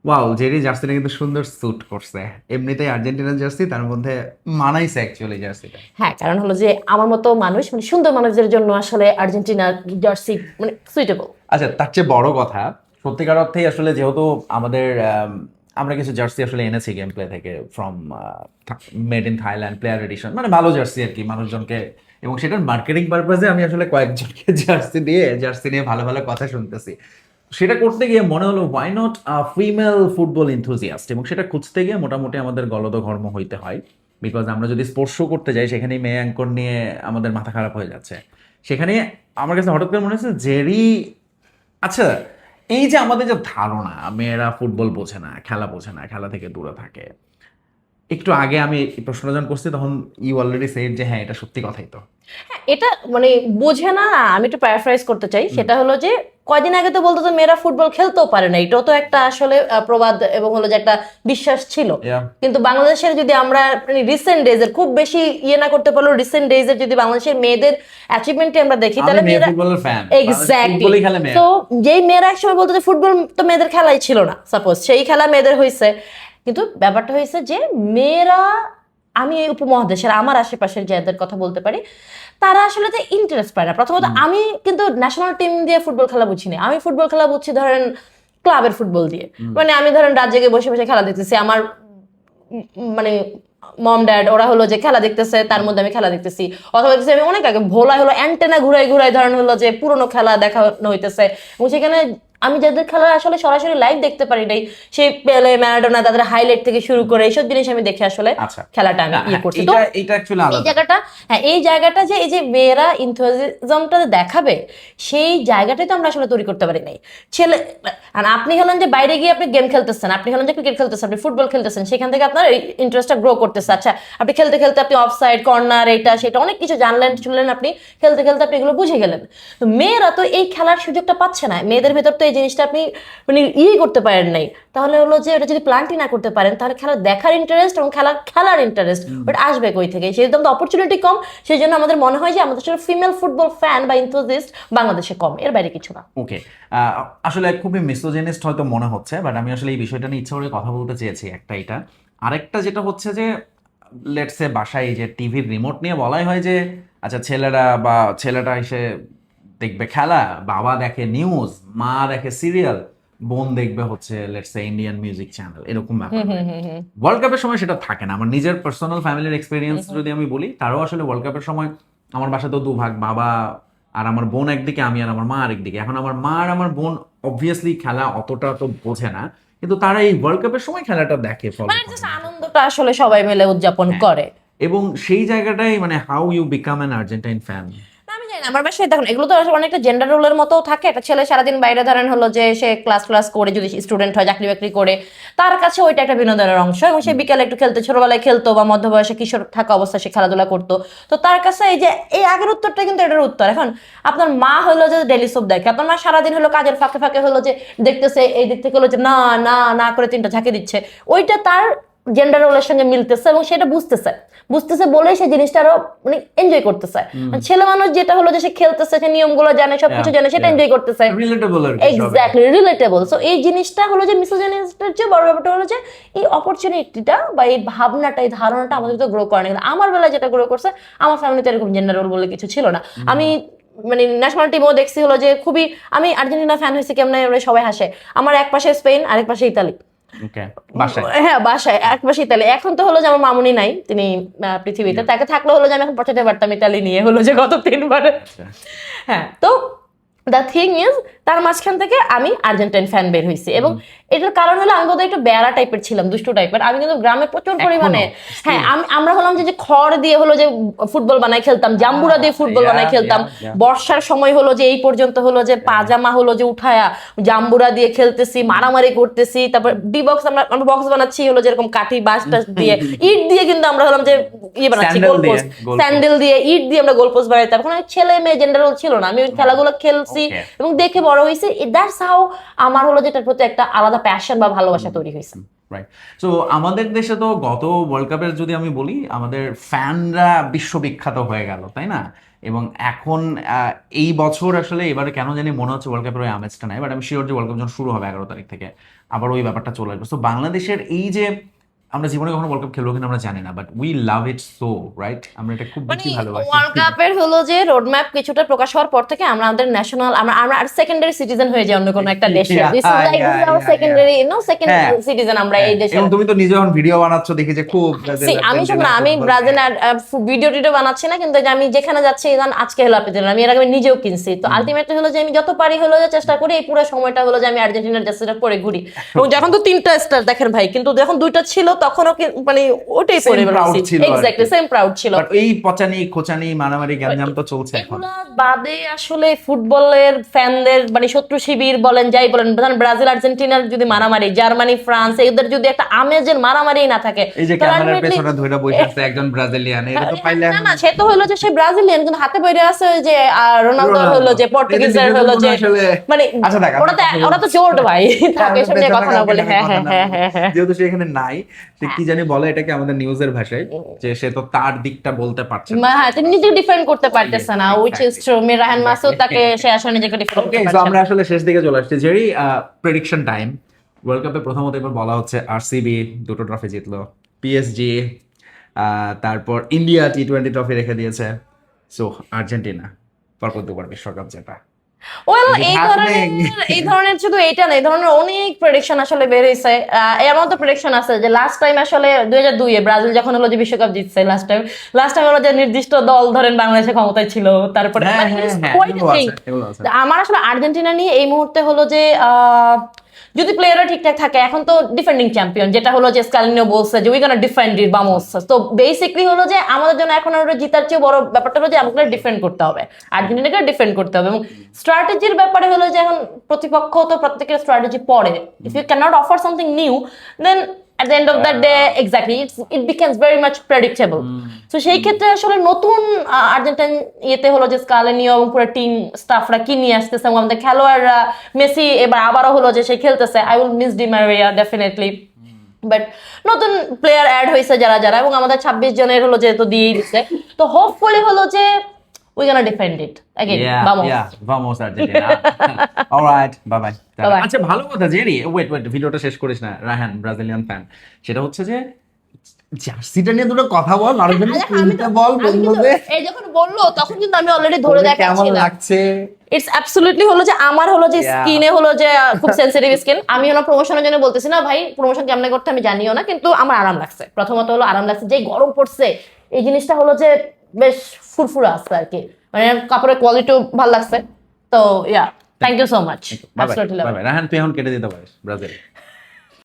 Wow, Jerry জার্সিটা কিন্তু সুন্দর sweet করছে। এমনিতেই আর্জেন্টিনার জার্সি, তার মধ্যে মানাইছে অ্যাকচুয়ালি জার্সিটা। হ্যাঁ, কারণ হলো যে আমার মতো মানুষ মানে সুন্দর মানুষদের জন্য আসলে আর্জেন্টিনার জার্সি মানে সুইটেবল। আচ্ছা, তার চেয়ে বড় কথা, সত্যিকার অর্থেই আসলে যেহেতু আমাদের আমরা কিছু জার্সি আসলে এনেছি গেম প্লে থেকে, from made in Thailand player addition, মানে ভালো জার্সি আর কি মানুষজনকে, এবং সেটার মার্কেটিং পারপাসে আমি আসলে কয়েকজনকে জার্সি নিয়ে ভালো ভালো কথা শুনতেছি। সেটা করতে গিয়ে মনে হলো হোয়াই নট ফিমেল ফুটবল ইনথুজিয়াস্ট, এবং সেটা খুঁজতে গিয়ে মোটামুটি আমাদের গলদঘর্ম হইতে হয়। বিকজ আমরা যদি স্পোর্টস শো করতে যাই, সেখানেই মেয়ে অ্যাঙ্কর নিয়ে আমাদের মাথা খারাপ হয়ে যাচ্ছে। সেখানে আমার কাছে হঠাৎ করে মনে হচ্ছে জেরি, আচ্ছা, এই যে আমাদের যে ধারণা মেয়েরা ফুটবল বোঝে না, খেলা বোঝে না, খেলা থেকে দূরে থাকে, একটু আগে আমি এই প্রশ্নটা যখন করছি তখন ইউ অলরেডি সেড যে হ্যাঁ, এটা সত্যি কথাই তো। হ্যাঁ, এটা মানে বোঝে না, আমি একটু প্যারাফ্রাইজ করতে চাই। সেটা হলো যে কয়দিন আগে তো বলতো যে মেয়েরা ফুটবল খেলতেও পারে না, এটাও তো একটা আসলে প্রবাদ এবং হলো যে একটা বিশ্বাস ছিল। Yeah. কিন্তু বাংলাদেশের যদি আমরা রিসেন্ট ডেজের খুব বেশি ইয়ে না করতে পারলেও রিসেন্ট ডেজের যদি বাংলাদেশের মেয়েদের অ্যাচিভমেন্টে আমরা দেখি, আমি তাহলে মেয়ে মেয়েরা ফুটবলের ফ্যান, এক্স্যাক্টলি। ফুটবলই খেলে মেয়েরা। তো যেই মেয়েরা একসময় বলতো যে ফুটবল তো মেয়েদের খেলাই ছিল না, সাপোজ সেই খেলা মেয়েদের হয়েছে, কিন্তু ব্যাপারটা হয়েছে যে মেয়েরা, আমি এই উপমহাদেশের আমার আশেপাশের যাদের কথা বলতে পারি, তারা আসলে তো ইন্টারেস্ট পায় না। প্রথমত আমি কিন্তু ন্যাশনাল টিম দিয়ে ফুটবল খেলা বুঝি না, আমি ফুটবল খেলা বুঝছি ধরেন ক্লাবের ফুটবল দিয়ে। মানে আমি ধরেন রাত জেগে বসে বসে খেলা দেখতেছি, আমার মানে মম ড্যাড ওরা হলো যে খেলা দেখতেছে, তার মধ্যে আমি খেলা দেখতেছি। অথবা দেখতেছি আমি অনেক আগে ভোলা হলো অ্যান্টেনা ঘুরাই ঘুরাই ধরেন হলো যে পুরোনো খেলা দেখানো হইতেছে, এবং সেখানে আমি যাদের খেলা আসলে সরাসরি লাইভ দেখতে পারি নাই, সেই পেলে ম্যারাডোনা তাদের হাইলাইট থেকে শুরু করে এইসব জিনিস আমি দেখে আসলে আচ্ছা, খেলাটা আমি ইয়ে করছি। তো এটা অ্যাকচুয়ালি এই আলাদা। জায়গাটা, হ্যাঁ এই জায়গাটা যে এই যে মেয়েরা ইনথুজিয়াজমটা দেখাবে, সেই জায়গাটাই তো আমরা আসলে তৈরি করতে পারি নাই। ছেলে, আর আপনি হলেন যে বাইরে গিয়ে আপনি গেম খেলতেছেন, আপনি হলেন যে ক্রিকেট খেলতেছেন, আপনি ফুটবল খেলতেছেন, সেখান থেকে আপনার ইন্টারেস্টটা গ্রো করতেছে। আচ্ছা, আপনি খেলতে খেলতে আপনি অফ সাইড কর্নার এটা সেটা অনেক কিছু জানলেন শুনলেন, আপনি খেলতে খেলতে আপনি এগুলো বুঝে গেলেন। তো মেয়েরা তো এই খেলার সুযোগটা পাচ্ছে না, মেয়েদের ভেতর তো এই জিনিসটা আপনি মানে করতে পারেন নাই। তাহলে হলো যে ওটা যদি প্ল্যানটি না করতে পারেন, তাহলে খেলা দেখার ইন্টারেস্ট এবং খেলার ইন্টারেস্ট ওটা আসবে কই থেকে? সেই জন্য অপরচুনিটি কম, সেই জন্য আমাদের মনে হয় যে আমাদের ফিমেল ফুটবল ফ্যান বা ইনথুজিস্ট বাংলাদেশে কম, এর বাইরে কিছু না। ওকে, আসলে খুবই মিসোজেনিস্ট হয়তো মনে হচ্ছে, বাট আমি আসলে এই বিষয়টা নিয়ে ইচ্ছা করে কথা বলতে চেয়েছি। একটা এটা, আরেকটা যেটা হচ্ছে যে লেটস সে বাসায় এই যে টিভির রিমোট নিয়ে বলাই হয় যে আচ্ছা ছেলেরা বা ছেলেটা এসে দেখবে খেলা, বাবা দেখে নিউজ, মা দেখে সিরিয়াল, বোন দেখবে হচ্ছে let's say Indian music channel, এরকম ব্যাপার হয়। ওয়ার্ল্ড কাপের সময় সেটা থাকে না। আমার নিজের পার্সোনাল ফ্যামিলির এক্সপিরিয়েন্স যদি আমি বলি, তারাও আসলে ওয়ার্ল্ড কাপের সময় আমার বাসাতেও দুভাগ, বাবা আর আমার বোন একদিকে, আমি আর আমার মা আরেকদিকে। এখন আমার মা আর আমার বোন অবভিয়াসলি খেলা অতটা তো বোঝে না, কিন্তু তারা এই ওয়ার্ল্ড কাপের সময় খেলাটা দেখে, ফলো মানে করে। just আনন্দটা আসলে সবাই মিলে উদযাপন হ্যাঁ, করে। এবং সেই জায়গাটাই মানে how you become an Argentine fan. না, আমি জানি না, আমার বাসায় দেখুন এগুলো তো আসলে অনেকটা জেন্ডার রোলের মতো থাকে। একটা ছেলে সারাদিন বাইরে ধরেন হলো যে সে ক্লাস ক্লাস করে যদি স্টুডেন্ট হয়, চাকরি বাকরি করে, তার কাছে ওইটা একটা বিনোদনের অংশ, এবং সে বিকালে একটু খেলতে, ছোটবেলায় খেলতো বা মধ্যবয়সে কিশোর থাকা অবস্থায় সে খেলাধুলা করতো। তো তার কাছে এই যে এই আগের উত্তরটা কিন্তু এটার উত্তর। এখন আপনার মা হলো যে ডেলি সোপ দেখে, আপনার মা সারাদিন হলো কাজের ফাঁকে ফাঁকে হলো যে দেখতেছে, এই দিক থেকে হলো যে না না না করে তিনটা ঝাঁকি দিচ্ছে, ওইটা তার জেন্ডার রোলের সঙ্গে মিলতেছে এবং সেটা বুঝতেছে, বুঝতেছে বলেই সে জিনিসটা আরো মানে এনজয় করতেছে। ছেলে মানুষ যেটা হলো যে সে খেলতেছে, সে নিয়মগুলো জানে, সবকিছু জানে, সেটা এনজয় করতেছে। রিলেটেবল আর কি সব। Exactly, relatable. সো এই জিনিসটা হলো যে মিসোজিনিস্টের যে বড় ব্যাপারটা হলো যে এই অপরচুনিটিটা বা এই ভাবনাটা, এই ধারণাটা আমাদের তো গ্রো করে না। কিন্তু আমার বেলায় যেটা গ্রো করছে, আমার ফ্যামিলিতে এরকম জেন্ডার রোল বলে কিছু ছিল না। আমি মানে ন্যাশনাল টিমও দেখছি হলো যে খুবই, আমি আর্জেন্টিনা ফ্যান হয়েছি কেমন সবাই হাসে, আমার এক পাশে স্পেন আরেক পাশে ইতালি। ওকে, বাসায়। হ্যাঁ বাসায় এক পাশে ইতালি। এখন তো হলো যে আমার মামুনি নাই, তিনি পৃথিবীতে, তাকে থাকলে হলো যে আমি এখন পচাতে পারতাম ইতালি নিয়ে হলো যে গত 3 বারে। আচ্ছা। হ্যাঁ, তো দ্য থিং ইজ তার মাঝখান থেকে আমি আর্জেন্টাইন ফ্যান বের হয়েছি, এবং এটার কারণ হলো আমি বোধহয় একটু বেড়া টাইপের ছিলাম, দুষ্টু টাইপের। আমি কিন্তু গ্রামে প্রচুর পরিমাণে, হ্যাঁ আমরা হলাম যে খড় দিয়ে হলো যে ফুটবল বানাই খেলতাম, জাম্বুরা দিয়ে ফুটবল বানাই খেলতাম। বর্ষার সময় হলো যে এই পর্যন্ত হলো যে পাজামা হলো যে উঠায়া জাম্বুরা দিয়ে খেলতেছি, মারামারি করতেছি। তারপর ডি বক্স, আমরা বক্স বানাচ্ছি হলো যেরকম কাঠি বাঁশ টাস দিয়ে, ইট দিয়ে কিন্তু আমরা হলাম যে ইয়ে বানাচ্ছি, গোলপোস্ট, স্যান্ডেল দিয়ে, ইট দিয়ে আমরা গোলপোস্ট বানাইতাম। এখন ছেলে মেয়ে জেন্ডার রোল ছিল না, আমি ওই খেলাগুলো খেলছি এবং দেখে বড় হয়েছে। দ্যাটস হাউ আমার হলো যেটার প্রতি একটা আলাদা প্যাশন বা ভালোবাসা তৈরি হয়েছে। রাইট। সো আমাদের দেশে তো গত ওয়ার্ল্ড কাপের যদি আমি বলি, আমাদের ফ্যানরা বিশ্ববিখ্যাত হয়ে গেল, তাই না? এবং এখন এই বছর আসলে এবারে কেন জানি মনে হচ্ছে ওয়ার্ল্ড কাপের ওই আমেজটা নাই, বাট আমি শিওর যে ওয়ার্ল্ড কাপ যখন শুরু হবে 11 তারিখ থেকে আবার ওই ব্যাপারটা চলে আসবে। সো বাংলাদেশের এই যে আমরা জীবনে কখনো ওয়ার্ল্ড কাপ খেলবো কিনা আমরা জানি না, but we love it so, right? আমরা এটা খুব মানে বেশি ভালোবাসি। ওয়ার্ল্ড কাপের হলো যে রোডম্যাপ কিছুটা প্রকাশ হওয়ার পর থেকে আমরা আমাদের ন্যাশনাল আমরা আমরা সেকেন্ডারি সিটিজেন হয়ে যাই অন্য কোনো একটা দেশে। This is like this our secondary second হ্যাঁ। সিটিজেন আমরা এই দেশে। এবং তুমি তো নিজে যখন ভিডিও বানাচ্ছ দেখি যে খুব See, আমি শুনুন, আমি ব্রাজিল আর ভিডিও টিডিও বানাচ্ছি না, কিন্তু এই যে আমি যেখানে যাচ্ছি আজকে হলো আপনি আমি এর আগে আমি নিজেও কিনছি। তো আলটিমেটলি হলো যে আমি যত পারি হলো যে চেষ্টা করি এই পুরো সময়টা হলো যে আমি আর্জেন্টিনার জার্সিটা পরে ঘুরি। এবং যখন তো 3টা স্টার দেখেন ভাই, কিন্তু যখন 2টা ছিল তখনও মানে ওটাই পরে বেরোচ্ছি। এক্স্যাক্টলি সেম প্রাউড ছিল। বাট এই পচানি খোঁচানি মারামারি গ্যাঞ্জাম তো চলছে এখন। এগুলা বাদে আসলে ফুটবলের ফ্যানদের মানে শত্রু শিবির বলেন যাই বলেন, ধরেন ব্রাজিল আর্জেন্টিনার যদি মারামারি, জার্মানি ফ্রান্স এদের যদি একটা আমেজের মারামারি না থাকে, এই যে তাহলে ক্যামেরার ultimately- পেছনে ধরে বসে আছে একজন ব্রাজিলিয়ান, এটা তো পাইলে না না, সে তো হলো যে সে ব্রাজিলিয়ান, কিন্তু হাতে বইরে আছে ওই যে রোনালদো হলো যে পর্তুগিজের হলো যে মানে আচ্ছা দেখ, ওরা তো জোট ভাই থাকে, এসব নিয়ে কথা না বলে। হ্যাঁ হ্যাঁ হ্যাঁ হ্যাঁ হ্যাঁ। যেহেতু সে এখানে নাই, সে কি জানি বলে এটাকে আমাদের নিউজের ভাষায়, যে সে তো তার দিকটা বলতে পারছে না। হ্যাঁ, তিনি নিজেকে ডিফেন্ড করতে পারতেছে না, which is true. Rahan Masud তাকে সে আসলে নিজেকে ডিফেন্ড করতে ওকে, সো পারছে না। আমরা আসলে শেষ দিকে চলে আসছি। Jerry, prediction time. ওয়ার্ল্ড কাপে প্রথমত এবার বলা হচ্ছে আরসিবি 2টো ট্রফি জিতলো, পিএসজি, তারপর ইন্ডিয়া টি20 ট্রফি রেখে দিয়েছে। সো আর্জেন্টিনা পরপর 2বার বিশ্বকাপ জেতা। Well, Is it happening? এই ধরনের শুধু এইটা না, এই ধরনের অনেক প্রেডিকশন আসলে বের হয়েছে। এর মধ্যে প্রেডিকশন আছে যে লাস্ট টাইম আসলে 2002 ব্রাজিল যখন হলো যে বিশ্বকাপ জিতছে, লাস্ট টাইম হলো যে নির্দিষ্ট দল ধরেন বাংলাদেশে ক্ষমতায় ছিল, তারপরে হ্যাঁ, মানে হ্যাঁ, it's হ্যাঁ, quite a এগুলো thing। আছে, এগুলো আছে। আমার আসলে আর্জেন্টিনা নিয়ে এই মুহূর্তে হলো যে যদি প্লেয়াররা ঠিকঠাক থাকে, এখন তো ডিফেন্ডিং চ্যাম্পিয়ন, যেটা হলো যে স্ক্যালিনো বলছে যে we gonna defend it Boumous. তো বেসিক্যালি হলো যে আমাদের জন্য এখন আর জিতার চেয়ে বড় ব্যাপারটা হলো যে আমাকে ডিফেন্ড করতে হবে, আর্জেন্টিনাকে ডিফেন্ড করতে হবে। এবং স্ট্র্যাটেজির ব্যাপারে হলো যে এখন প্রতিপক্ষ তো প্রত্যেকের স্ট্র্যাটেজি পড়ে, if you can not offer something new then at the end of that day exactly it becomes very much predictable. So সেই ক্ষেত্রে আসলে নতুন আর্জেন্টাইন ইয়েতে হলো যে স্কালেনিও এবং পুরো টিম স্টাফরা কি নিয়ে আসতেছে, এবং আমাদের খেলোয়াড়রা মেসি এবার আবারও হলো যে সে খেলতেছে, I will miss Di Maria definitely, but নতুন প্লেয়ার অ্যাড হয়েছে যারা যারা, এবং আমাদের 26 জনের হলো যে তো দিয়েই দিচ্ছে। তো হোপফুলি হলো যে we gonna defend it again. Vamos. Vamos Argentina. Alright, bye bye. Bye-bye. আচ্ছা, ভালো কথা জেরি, ওয়েট ভিডিওটা শেষ করিস না। রাহান ব্রাজিলিয়ান ফ্যান, সেটা হচ্ছে যে জার্সিটা নিয়ে দুটো কথা বল, মানুষজনকে শুনতে বল, বলবো যে এই যখন বললো তখন কিন্তু আমি অলরেডি ধরে তোদের কেমন দেখাচ্ছিলাম। লাগছে। ইটস অ্যাবসলিউটলি হলো যে আমার হলো যে Yeah. স্কিনে হলো যে খুব সেনসিটিভ স্কিন। আমি হলো প্রমোশনের জন্য বলতেছি না ভাই, প্রমোশন কেমনে করতে আমি জানিও না, কিন্তু আমার আরাম লাগছে। প্রথমত হলো আরাম লাগছে, যে গরম পড়ছে এই জিনিসটা হলো যে বেশ ফুরফুরা আসছে আর কি, মানে কাপড়ের কোয়ালিটিও ভালো লাগছে। তো yeah, thank you so much. Bye bye. Rahan, তুই এখন কেটে দিতে পারিস ব্রাজিল।